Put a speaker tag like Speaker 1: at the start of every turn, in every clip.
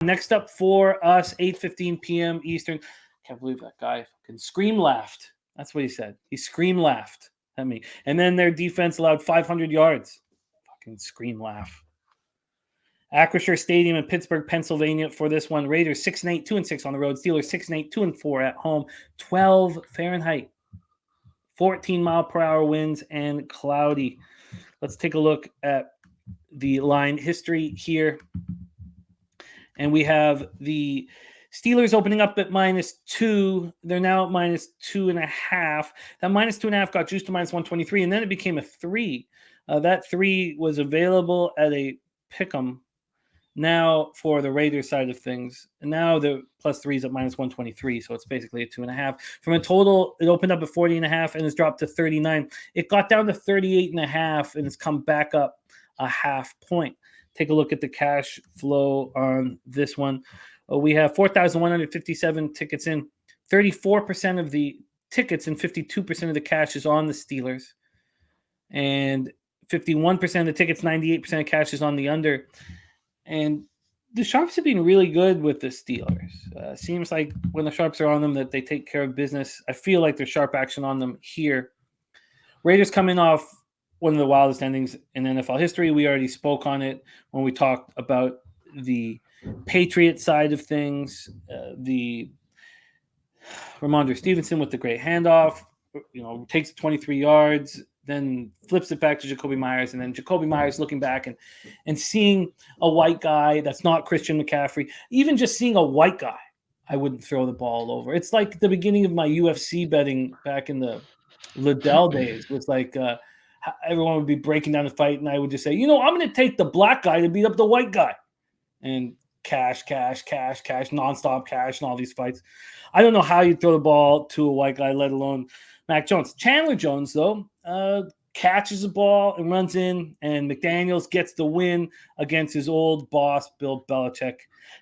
Speaker 1: Next up for us, 8:15 p.m. Eastern. Can't believe that guy fucking scream laughed. That's what he said. He scream laughed at me. And then their defense allowed 500 yards. Fucking scream laugh. Acrisure Stadium in Pittsburgh, Pennsylvania for this one. Raiders 6-8, 2-6 on the road. Steelers 6-8, 2-4 at home. 12 Fahrenheit. 14 mile per hour winds and cloudy. Let's take a look at the line history here. And we have the Steelers opening up at -2. They're now at -2.5. That -2.5 got juiced to -123, and then it became a 3. That 3 was available at a pick'em now for the Raiders side of things. And now the +3 is at -123, so it's basically a 2.5. From a total, it opened up at 40.5 and it's dropped to 39. It got down to 38.5 and it's come back up a half point. Take a look at the cash flow on this one. We have 4,157 tickets in. 34% of the tickets and 52% of the cash is on the Steelers. And 51% of the tickets, 98% of cash is on the under. And the Sharps have been really good with the Steelers. Seems like when the Sharps are on them that they take care of business. I feel like there's sharp action on them here. Raiders coming off one of the wildest endings in NFL history. We already spoke on it when we talked about the Patriots side of things. The Ramondre Stevenson with the great handoff, takes 23 yards, then flips it back to Jacoby Myers, and then Jacoby Myers looking back and seeing a white guy that's not Christian McCaffrey. Even just seeing a white guy, I wouldn't throw the ball over. It's like the beginning of my UFC betting back in the Liddell days. It was like everyone would be breaking down the fight, and I would just say, I'm going to take the black guy to beat up the white guy. And cash, nonstop cash, and all these fights. I don't know how you throw the ball to a white guy, let alone Mac Jones. Chandler Jones, though, catches the ball and runs in, and McDaniels gets the win against his old boss, Bill Belichick.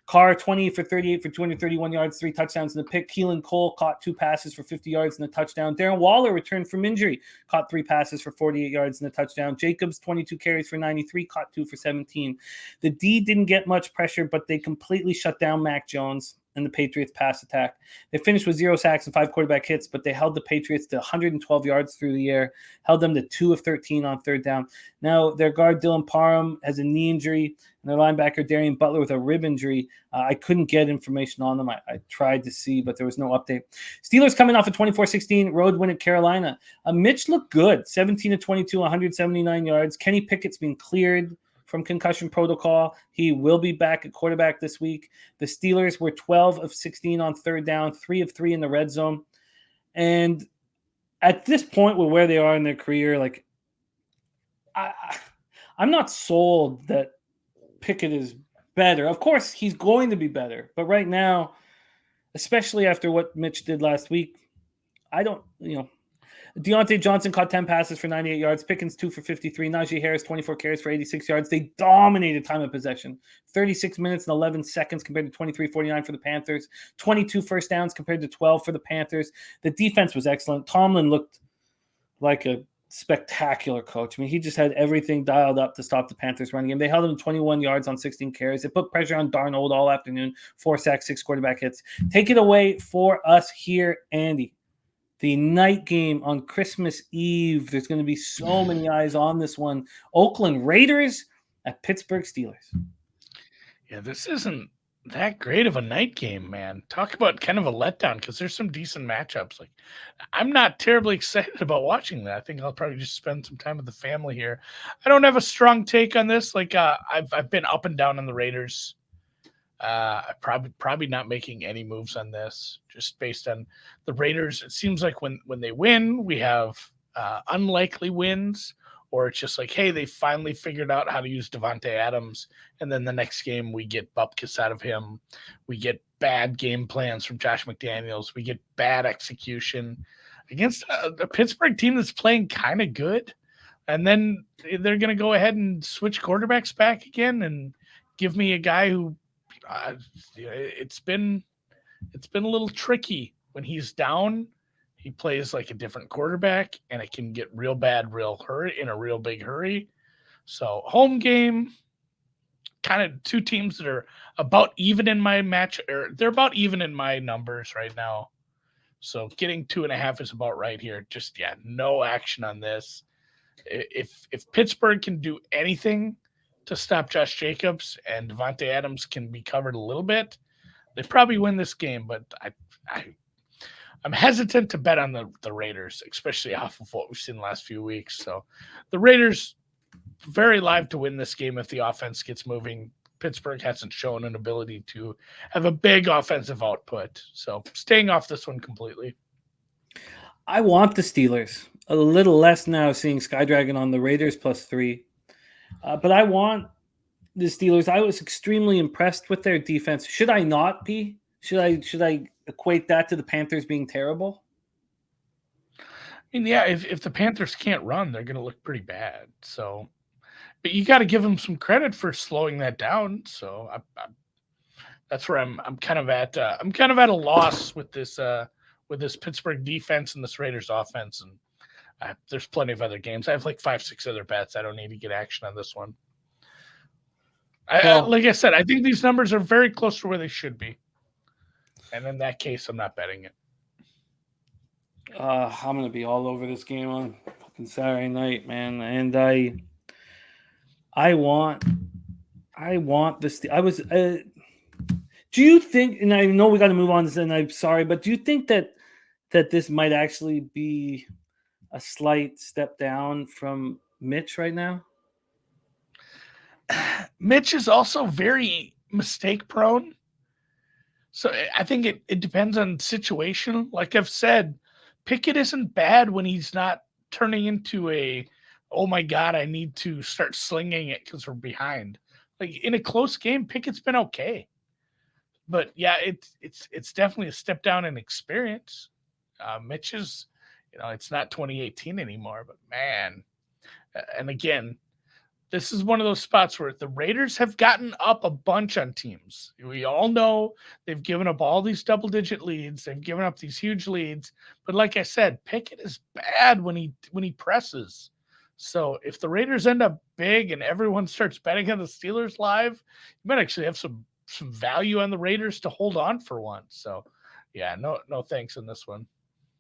Speaker 1: Carr, 20 for 38 for 231 yards, 3 touchdowns in the pick. Keelan Cole caught 2 passes for 50 yards in the touchdown. Darren Waller returned from injury, caught 3 passes for 48 yards in the touchdown. Jacobs, 22 carries for 93, caught 2 for 17. The D didn't get much pressure, but they completely shut down Mac Jones and the Patriots pass attack. They finished with 0 sacks and 5 quarterback hits, but they held the Patriots to 112 yards through the air, held them to 2 of 13 on third down. Now, their guard, Dylan Parham, has a knee injury, and their linebacker, Darian Butler, with a rib injury. I couldn't get information on them. I tried to see, but there was no update. Steelers coming off a 24-16 road win at Carolina. Mitch looked good, 17 of 22, 179 yards. Kenny Pickett's been cleared from concussion protocol. He will be back at quarterback this week. The Steelers were 12 of 16 on third down, 3 of 3 in the red zone. And at this point with where they are in their career, like I'm not sold that Pickett is better. Of course, he's going to be better. But right now, especially after what Mitch did last week, I don't, Deontay Johnson caught 10 passes for 98 yards. Pickens 2 for 53. Najee Harris 24 carries for 86 yards. They dominated time of possession. 36 minutes and 11 seconds compared to 23:49 for the Panthers. 22 first downs compared to 12 for the Panthers. The defense was excellent. Tomlin looked like a spectacular coach. I mean, he just had everything dialed up to stop the Panthers running game. They held him 21 yards on 16 carries. They put pressure on Darnold all afternoon. 4 sacks, 6 quarterback hits. Take it away for us here, Andy. The night game on Christmas Eve. There's going to be so many eyes on this one. Oakland Raiders at Pittsburgh Steelers.
Speaker 2: Yeah, this isn't that great of a night game, man. Talk about kind of a letdown because there's some decent matchups. Like, I'm not terribly excited about watching that. I think I'll probably just spend some time with the family here. I don't have a strong take on this. Like, I've been up and down on the Raiders. I probably not making any moves on this, just based on the Raiders. It seems like when they win, we have unlikely wins, or it's just like, hey, they finally figured out how to use Devontae Adams, and then the next game we get bupkis out of him. We get bad game plans from Josh McDaniels. We get bad execution against a Pittsburgh team that's playing kind of good, and then they're going to go ahead and switch quarterbacks back again and give me a guy who. It's been a little tricky when he's down. He plays like a different quarterback, and it can get real bad, in a real big hurry. So home game, kind of two teams that are about even in my match, or they're about even in my numbers right now. So getting 2.5 is about right here. Just no action on this. If Pittsburgh can do anything to stop Josh Jacobs and Devontae Adams can be covered a little bit, they probably win this game. But I'm hesitant to bet on the Raiders, especially off of what we've seen the last few weeks. So the Raiders very live to win this game if the offense gets moving. Pittsburgh hasn't shown an ability to have a big offensive output. So staying off this one completely.
Speaker 1: I want the Steelers. A little less now seeing Sky Dragon on the Raiders +3. But I want the Steelers. I was extremely impressed with their defense. Should I not be? Should I equate that to the Panthers being terrible?
Speaker 2: I mean, yeah, if the Panthers can't run, they're going to look pretty bad. So, but you got to give them some credit for slowing that down. So that's where I'm kind of at. I'm kind of at a loss with this Pittsburgh defense and this Raiders offense. And there's plenty of other games. I have like 5-6 other bets. I don't need to get action on this one. Like I said, I think these numbers are very close to where they should be. And in that case, I'm not betting it.
Speaker 1: I'm gonna be all over this game on fucking Saturday night, man. And I want this. Do you think? And I know we got to move on, and I'm sorry, but do you think that this might actually be a slight step down from Mitch right now?
Speaker 2: Mitch is also very mistake prone. So I think it depends on situation. Like I've said, Pickett isn't bad when he's not turning into oh my God, I need to start slinging it because we're behind. Like in a close game, Pickett's been okay. But yeah, it's definitely a step down in experience. Mitch is, it's not 2018 anymore, but man. And again, this is one of those spots where the Raiders have gotten up a bunch on teams. We all know they've given up all these double-digit leads. They've given up these huge leads. But like I said, Pickett is bad when he presses. So if the Raiders end up big and everyone starts betting on the Steelers live, you might actually have some value on the Raiders to hold on for once. So, yeah, no thanks in this one.